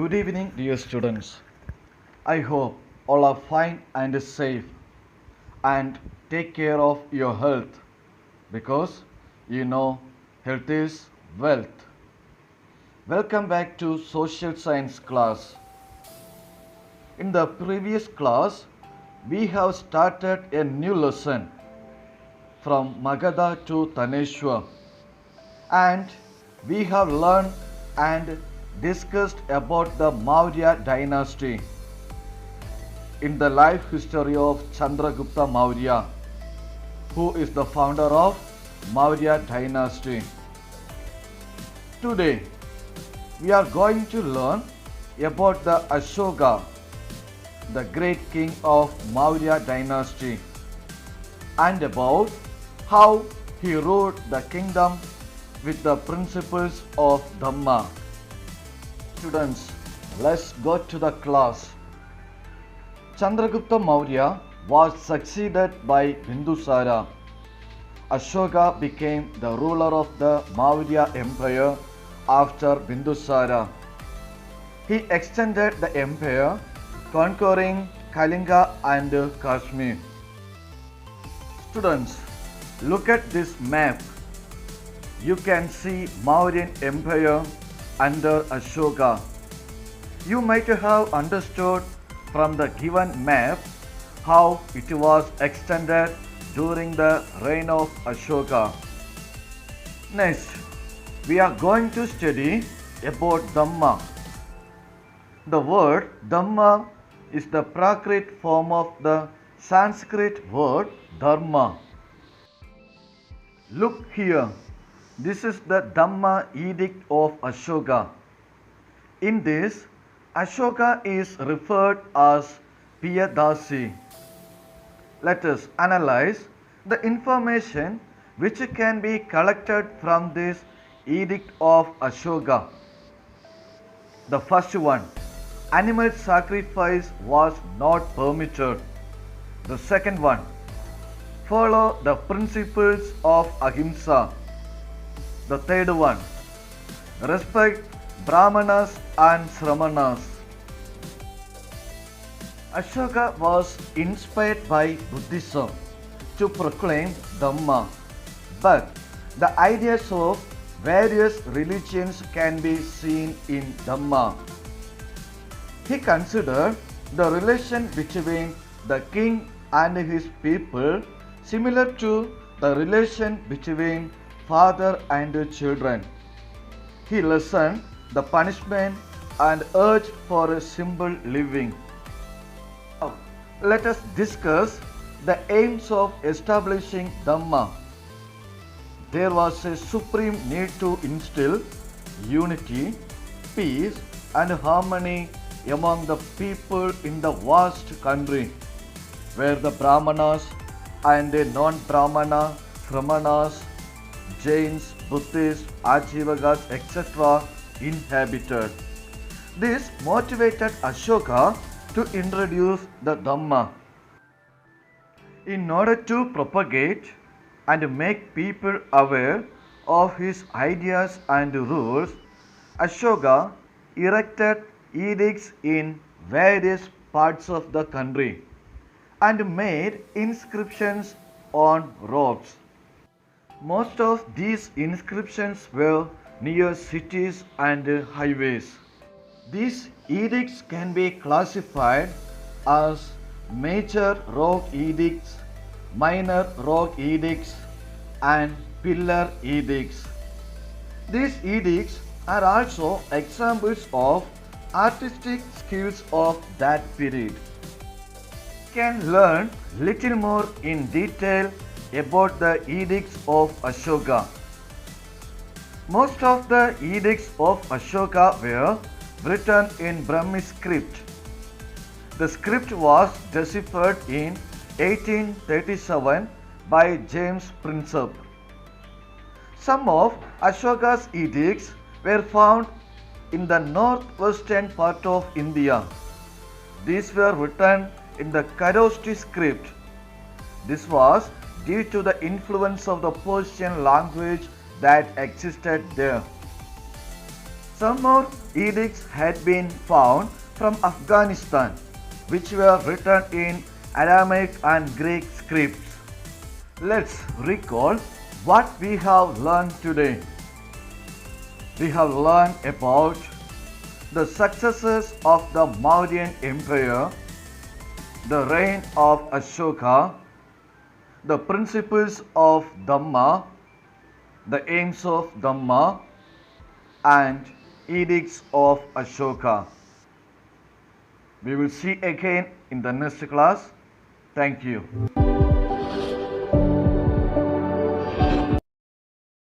Good evening, dear students. I hope all are fine and safe and take care of your health because health is wealth. Welcome back to social science class. In the previous class, we have started a new lesson from Magadha to Taneshwar, and we have learned and discussed about the Maurya dynasty in the life history of Chandragupta Maurya, who is the founder of Maurya dynasty. Today, we are going to learn about the Ashoka, the great king of Maurya dynasty, and about how he ruled the kingdom with the principles of Dhamma. Students, let's go to the class. Chandragupta Maurya was succeeded by Bindusara. Ashoka became the ruler of the Maurya Empire after Bindusara. He extended the empire, conquering Kalinga and Kashmir. Students, look at this map. You can see Mauryan Empire under Ashoka. You might have understood from the given map how it was extended during the reign of Ashoka. Next, we are going to study about Dhamma. The word Dhamma is the Prakrit form of the Sanskrit word Dharma. Look here. This is the Dhamma edict of Ashoka. In this, Ashoka is referred as Piyadasi. Let us analyze the information which can be collected from this edict of Ashoka. The first one, animal sacrifice was not permitted. The second one, follow the principles of Ahimsa. The third one, respect Brahmanas and Sramanas. Ashoka was inspired by Buddhism to proclaim Dhamma, but the ideas of various religions can be seen in Dhamma. He considered the relation between the king and his people similar to the relation between father and children. He lessened the punishment and urged for a simple living. Now, let us discuss the aims of establishing Dhamma. There was a supreme need to instill unity, peace, and harmony among the people in the vast country, where the Brahmanas and the non-Brahmana, Sramanas, Jains, Buddhists, Ajivagas, etc. inhabited. This motivated Ashoka to introduce the Dhamma. In order to propagate and make people aware of his ideas and rules, Ashoka erected edicts in various parts of the country and made inscriptions on rocks. Most of these inscriptions were near cities and highways. These edicts can be classified as major rock edicts, minor rock edicts, and pillar edicts. These edicts are also examples of artistic skills of that period. We can learn little more in detail about the edicts of Ashoka. Most of the edicts of Ashoka were written in Brahmi script. The script was deciphered in 1837 by James Prinsep. Some of Ashoka's edicts were found in the northwestern part of India. These were written in the Kharoshthi script. This was due to the influence of the Persian language that existed there. Some more edicts had been found from Afghanistan, which were written in Aramaic and Greek scripts. Let's recall what we have learned today. We have learned about the successes of the Mauryan Empire, the reign of Ashoka, the principles of Dhamma, the aims of Dhamma, and edicts of Ashoka. We will see again in the next class. Thank you.